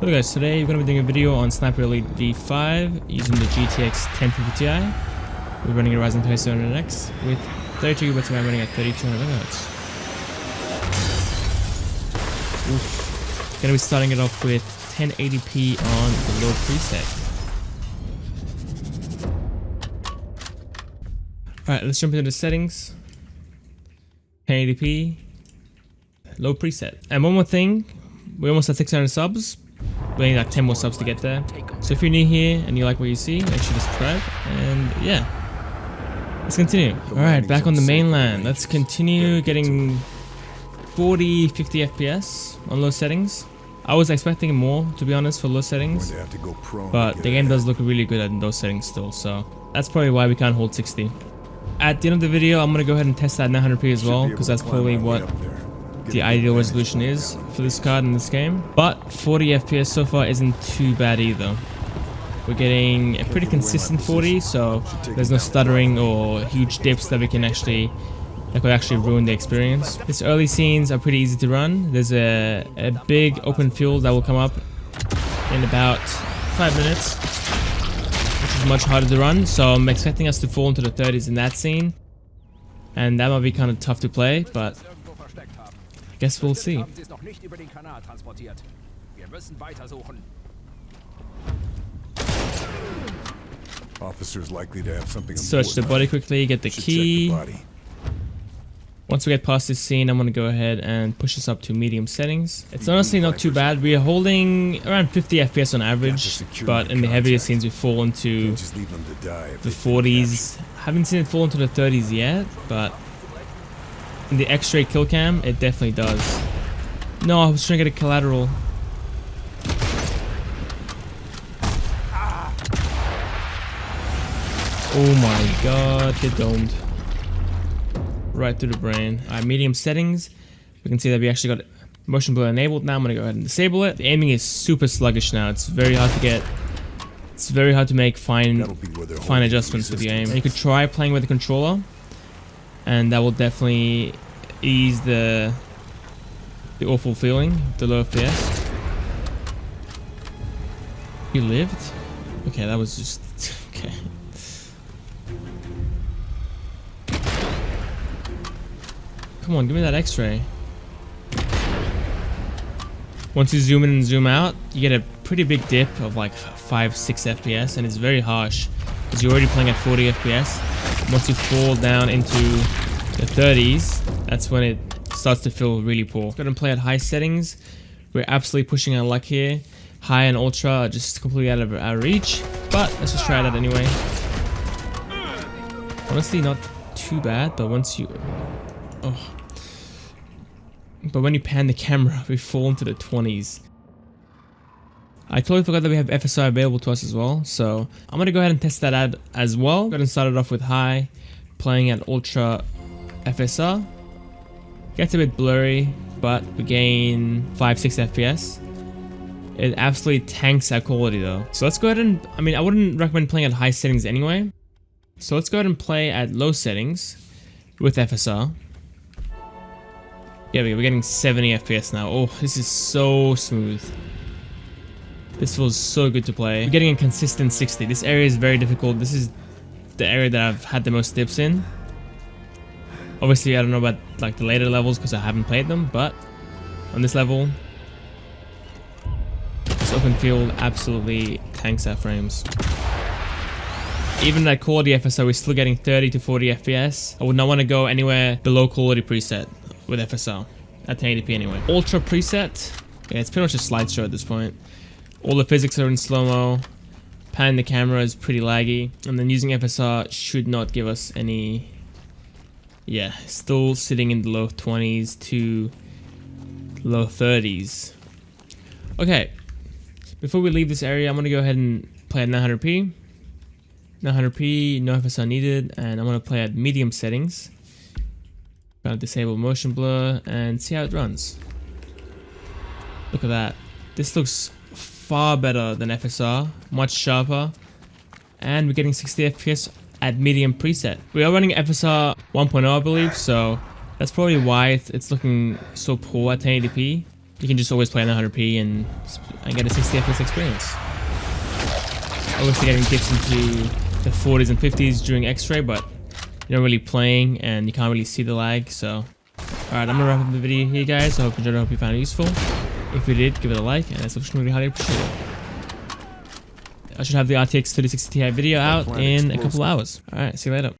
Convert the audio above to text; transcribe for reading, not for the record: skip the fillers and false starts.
Hello guys, today we're going to be doing a video on Sniper Elite V5 using the GTX 1050 Ti. We're running a Ryzen 2700X with 32GB of RAM running at 3200 MHz. Going to be starting it off with 1080p on the low preset. Alright, let's jump into the settings. 1080p, low preset. And one more thing, we're almost at 600 subs. We need like 10 more subs to get there. So if you're new here and you like what you see, make sure to subscribe. And yeah, let's continue. Alright, back on the mainland. Let's continue getting 40, 50 FPS on low settings. I was expecting more, to be honest, for low settings. But the game does look really good at those settings still. So that's probably why we can't hold 60. At the end of the video, I'm going to go ahead and test that 900p as well, because that's probably what the ideal resolution is for this card in this game. But 40 FPS so far isn't too bad either. We're getting a pretty consistent 40, so there's no stuttering or huge dips that could actually ruin the experience. These early scenes are pretty easy to run. There's a big open field that will come up in about 5 minutes, which is much harder to run, so I'm expecting us to fall into the 30s in that scene, and that might be kind of tough to play, but guess we'll see. Officers likely to have something. Search the body quickly, get the key. Once we get past this scene, I'm going to go ahead and push this up to medium settings. It's honestly not too bad. We are holding around 50 FPS on average, but in the heavier scenes we fall into the 40s. Haven't seen it fall into the 30s yet, but in the X-ray kill cam, it definitely does. No, I was trying to get a collateral. Oh my god, get domed. Right through the brain. Alright, medium settings. We can see that we actually got motion blur enabled now. I'm gonna go ahead and disable it. The aiming is super sluggish now. It's very hard to get. It's very hard to make fine adjustments with the aim. And you could try playing with the controller, and that will definitely ease the awful feeling, the low FPS. You lived? Okay, that was just okay. Come on, give me that X-ray. Once you zoom in and zoom out, you get a pretty big dip of like 5-6 FPS, and it's very harsh because you're already playing at 40 FPS. Once you fall down into the 30s, that's when it starts to feel really poor. Go ahead and play at high settings. We're absolutely pushing our luck here. High and ultra are just completely out of our reach, but let's just try it out anyway. Honestly, not too bad, but once you... Oh. But when you pan the camera, we fall into the 20s. I totally forgot that we have FSR available to us as well, so I'm going to go ahead and test that out as well. Go ahead and start it off with high, playing at ultra FSR. Gets a bit blurry, but we gain 5-6 FPS. It absolutely tanks our quality though. So let's go ahead and, I wouldn't recommend playing at high settings anyway. So let's go ahead and play at low settings with FSR. Yeah, we're getting 70 FPS now. Oh, this is so smooth. This feels so good to play. We're getting a consistent 60. This area is very difficult. This is the area that I've had the most dips in. Obviously, I don't know about like the later levels because I haven't played them, but on this level, this open field absolutely tanks our frames. Even at quality FSR, we're still getting 30 to 40 FPS. I would not want to go anywhere below quality preset with FSR at 1080p anyway. Ultra preset, yeah, it's pretty much a slideshow at this point. All the physics are in slow-mo. Panning the camera is pretty laggy, and then using FSR should not give us any. Yeah, still sitting in the low 20s to low 30s. Okay, before we leave this area, I'm gonna go ahead and play at 900p. 900p, no FSR needed, and I'm gonna play at medium settings. Gonna disable motion blur and see how it runs. Look at that. This looks far better than FSR, much sharper, and we're getting 60 FPS at medium preset. We are running FSR 1.0, I believe, so that's probably why it's looking so poor at 1080p. you can just always play on 100p and get a 60 FPS experience. Obviously getting dips into the 40s and 50s during X-ray, but you're not really playing and you can't really see the lag. So alright, I'm gonna wrap up the video here, guys. I hope you enjoyed it. I hope you found it useful. If you did, give it a like and a subscription, really highly appreciate it. I should have the RTX 3060 Ti video out in a couple hours. Alright, see you later.